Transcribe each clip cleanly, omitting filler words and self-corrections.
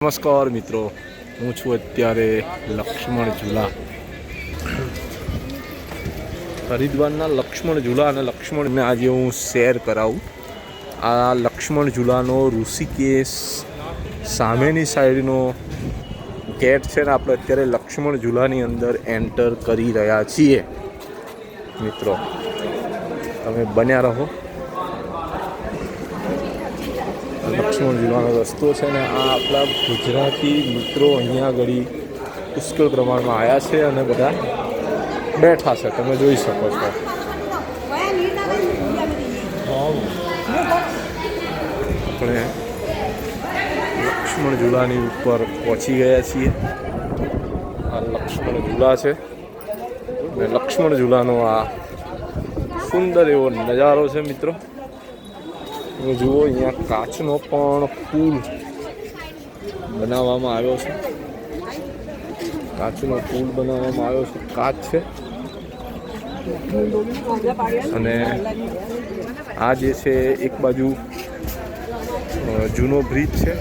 નમસ્કાર મિત્રો, હું છું અત્યારે લક્ષ્મણ ઝૂલા, હરિદ્વારના લક્ષ્મણ ઝૂલા. અને લક્ષ્મણને આજે હું શેર કરાવું. આ લક્ષ્મણ ઝૂલાનો ઋષિકેશ સામેની સાઈડનો ગેટ છે ને આપણે અત્યારે લક્ષ્મણ ઝૂલાની અંદર એન્ટર કરી રહ્યા છીએ. મિત્રો તમે બન્યા રહો. લક્ષ્મણ ઝૂલાનો રસ્તો છે ને આ આપણા ગુજરાતી મિત્રો અહીંયા આગળ પુષ્કળ પ્રમાણમાં આવ્યા છે અને બધા બેઠા છે, તમે જોઈ શકો છો. આપણે લક્ષ્મણ ઝૂલાની ઉપર પહોંચી ગયા છીએ. આ લક્ષ્મણ ઝૂલા છે અને લક્ષ્મણ ઝૂલાનો આ સુંદર એવો નજારો છે મિત્રો. તમે જુઓ, અહીંયા કાચનો પણ પુલ બનાવવામાં આવ્યો છે. કાચનો પુલ બનાવવામાં આવ્યો છે, કાચ છે. અને આ જે છે એક બાજુ જૂનો બ્રિજ છે.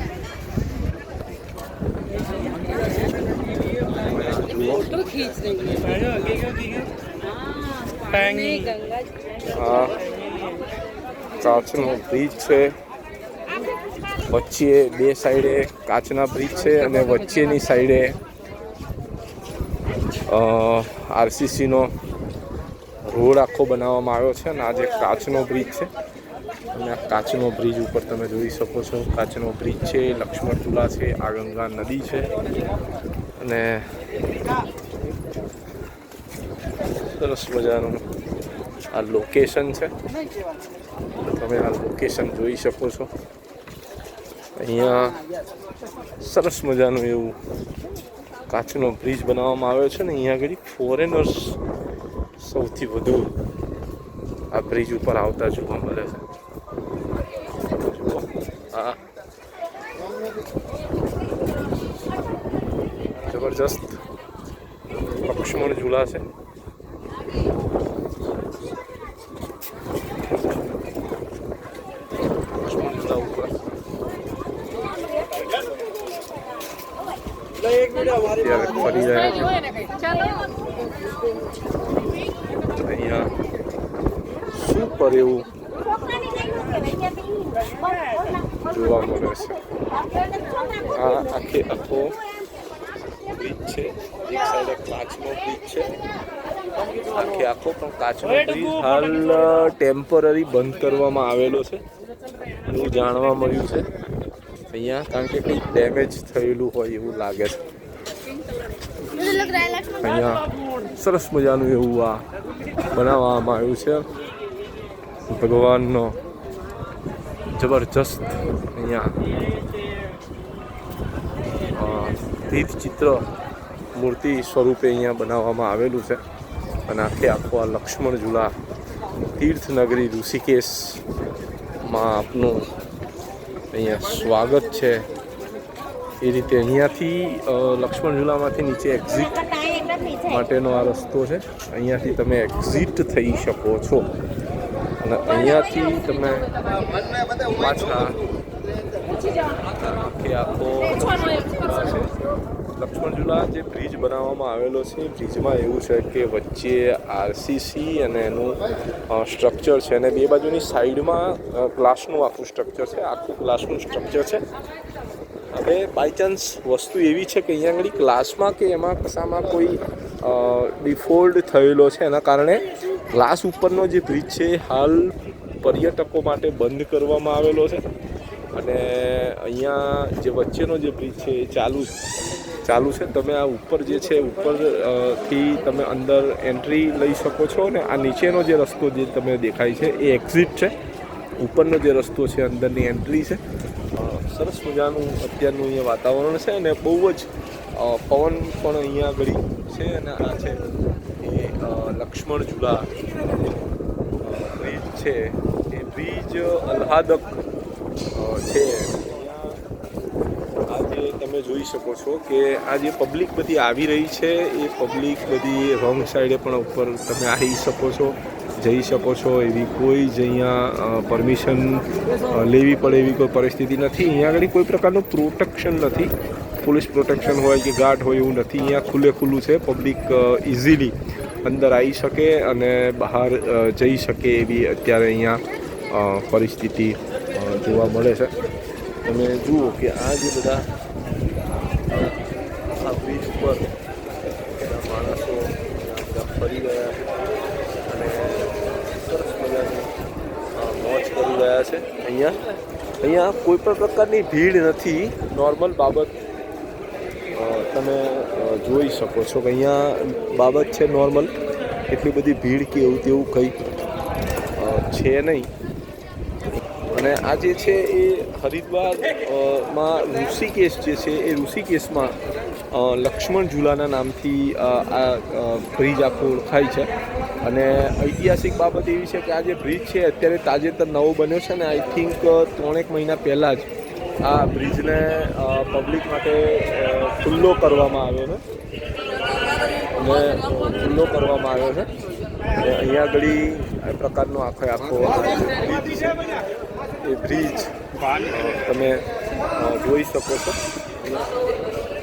હા, કાચનો બ્રિજ છે. વચ્ચે બે સાઈડે કાચના બ્રિજ છે અને વચ્ચેની સાઈડે આરસીસીનો રોડ આખો બનાવવામાં આવ્યો છે. અને આ જે કાચનો બ્રિજ છે અને આ કાચનો બ્રિજ ઉપર તમે જોઈ શકો છો, કાચનો બ્રિજ છે, લક્ષ્મણ ઝૂલા છે, આ ગંગા નદી છે. અને સરસ મજાનું આ લોકેશન છે. તમે આ લોકેશન જોઈ શકો છો. અહીંયા સરસ મજાનું એવું કાચનો બ્રિજ બનાવવામાં આવ્યો છે ને અહીંયા આગળ ફોરેનર્સ સૌથી વધુ આ બ્રિજ ઉપર આવતા જોવા મળે છે. હા, જબરજસ્ત લક્ષ્મણ ઝૂલા છે. અત્યારે ફરી રહ્યા છે. અહીંયા સુપર એવું જોવા મળે છે. આ આખો બ્રિજ છે. એક સાઈડે કાચનો બ્રિજ છે. આખો પણ કાચનો બ્રિજ હાલ ટેમ્પરરી બંધ કરવામાં આવેલો છે એવું જાણવા મળ્યું છે અહીંયા, કારણ કે કંઈક ડેમેજ થયેલું હોય એવું લાગે છે. અહીંયા સરસ મજાનું એવું આ બનાવવામાં આવ્યું છે. ભગવાનનો જબરજસ્ત અહીંયા તીર્થચિત્ર મૂર્તિ સ્વરૂપે અહીંયા બનાવવામાં આવેલું છે. અને આખો આ લક્ષ્મણ ઝૂલા તીર્થનગરી ઋષિકેશમાં આપનું અહીંયા સ્વાગત છે. એ રીતે અહીંયાથી લક્ષ્મણ ઝૂલામાંથી નીચે એક્ઝિટ માટેનો આ રસ્તો છે. અહીંયાથી તમે એક્ઝિટ થઈ શકો છો અને અહીંયાથી તમે પાછા આખો લક્ષ્મણ ઝૂલા જે બ્રિજ બનાવવામાં આવેલો છે, બ્રિજમાં એવું છે કે વચ્ચે આરસીસી અને એનું સ્ટ્રક્ચર છે અને બે બાજુની સાઈડમાં ગ્લાસનું આખું સ્ટ્રક્ચર છે. આખું ગ્લાસનું સ્ટ્રક્ચર છે. હવે બાય ચાન્સ વસ્તુ એવી છે કે અહીંયા આગળ ગ્લાસમાં કે એમાં કશામાં કોઈ ડિફોલ્ટ થયેલો છે, એના કારણે ગ્લાસ ઉપરનો જે બ્રિજ છે હાલ પર્યટકો માટે બંધ કરવામાં આવેલો છે. અને અહીંયા જે વચ્ચેનો જે બ્રિજ છે એ ચાલુ છે. તમે આ ઉપર જે છે ઉપરથી તમે અંદર એન્ટ્રી લઈ શકો છો. ને આ નીચેનો જે રસ્તો જે તમે દેખાય છે એ એક્ઝિટ છે. ઉપરનો જે રસ્તો છે અંદરની એન્ટ્રી છે. સરસ મજાનું અત્યારનું અહીંયા વાતાવરણ છે અને બહુ જ પવન પણ અહીંયા આગળ છે. અને આ છે એ લક્ષ્મણ ઝૂલા બ્રિજ છે. એ બ્રિજ આહ્લાદક છે. આજે તમે જોઈ શકો છો કે આ જે પબ્લિક બધી આવી રહી છે એ પબ્લિક બધી રોંગ સાઈડે પણ ઉપર તમે આવી શકો છો. જઈ શકો છો એવી કોઈ જ અહીંયા પરમિશન લેવી પડે એવી કોઈ પરિસ્થિતિ નથી. અહીંયા આગળ કોઈ પ્રકારનું પ્રોટેક્શન નથી, પોલીસ પ્રોટેક્શન હોય કે ગાર્ડ હોય એવું નથી. અહીંયા ખુલ્લું છે, પબ્લિક ઇઝીલી અંદર આવી શકે અને બહાર જઈ શકે એવી અત્યારે અહીંયા પરિસ્થિતિ જોવા મળે છે. તમે જુઓ કે આ જે બધા આ બ્રિજ પર માણસો ફરી રહ્યા છે અને સરસ મજાની મોજ કરી રહ્યા છે. અહીંયા કોઈ પણ પ્રકારની ભીડ નથી. નોર્મલ બાબત તમે જોઈ શકો છો કે અહીંયા બાબત છે નોર્મલ, એટલી બધી ભીડ કે એવું તેવું કંઈ છે નહીં. અને આ જે છે એ હરિદ્વારમાં ઋષિકેશ જે છે એ ઋષિકેશમાં લક્ષ્મણ ઝૂલાના નામથી આ બ્રિજ આખું ઓળખાય છે. અને ઐતિહાસિક બાબત એવી છે કે આ જે બ્રિજ છે અત્યારે તાજેતર નવો બન્યો છે ને આઈ થિંક 3 મહિના પહેલાં જ આ બ્રિજને પબ્લિક માટે ખુલ્લો કરવામાં આવ્યો છે. અને અહીંયા આગળ આ પ્રકારનો આખો બ્રિજ છે. એ બ્રિજ તમે જોઈ શકો છો.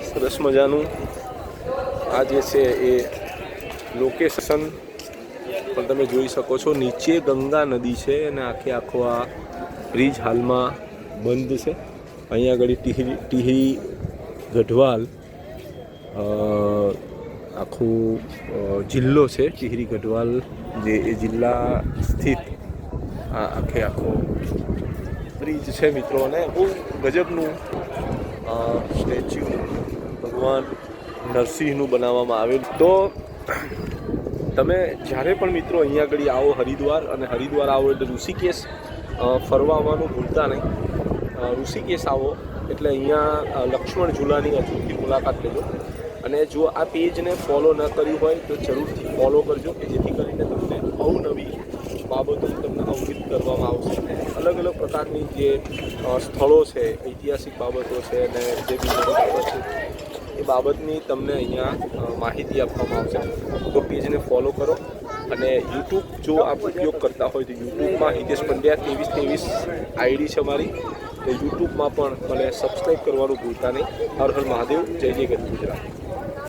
સરસ મજાનું આ જે છે એ લોકેશન પણ તમે જોઈ શકો છો. નીચે ગંગા નદી છે અને આખો આ બ્રિજ હાલમાં બંધ છે. અહીંયા આગળ ટિહરી ગઢવાલ આખું જિલ્લો છે. ટિહરી ગઢવાલ જે એ જિલ્લા સ્થિત આખો બ્રિજ છે મિત્રો. અને બહુ ગજબનું સ્ટેચ્યુ ભગવાન નરસિંહનું બનાવવામાં આવેલું. તો તમે જ્યારે પણ મિત્રો અહીંયા આગળ આવો હરિદ્વાર આવો એટલે ઋષિકેશ ફરવા આવવાનું ભૂલતા નહીં. ઋષિકેશ આવો એટલે અહીંયા લક્ષ્મણ ઝૂલાની અચૂકથી મુલાકાત લેજો. અને જો આ પેજને ફોલો ન કર્યું હોય તો જરૂરથી ફોલો કરજો કે જેથી કરીને તમને અવનવી બાબતોથી તમને અવગત કરવામાં આવશે. અલગ પ્રકારની જે સ્થળો છે, ઐતિહાસિક બાબતો છે અને જે બીજી બાબત છે એ બાબતની તમને અહીંયા માહિતી આપવામાં આવશે. તો પેજને ફોલો કરો. અને યુટ્યુબ જો આપ ઉપયોગ કરતા હોય તો યુટ્યુબમાં હિતેશ પંડ્યા 2323 આઈડી છે મારી. તો યુટ્યુબમાં પણ મને સબસ્ક્રાઈબ કરવાનું ભૂલતા નહીં. હર હર મહાદેવ. જય જય ગઢ ગુજરાત.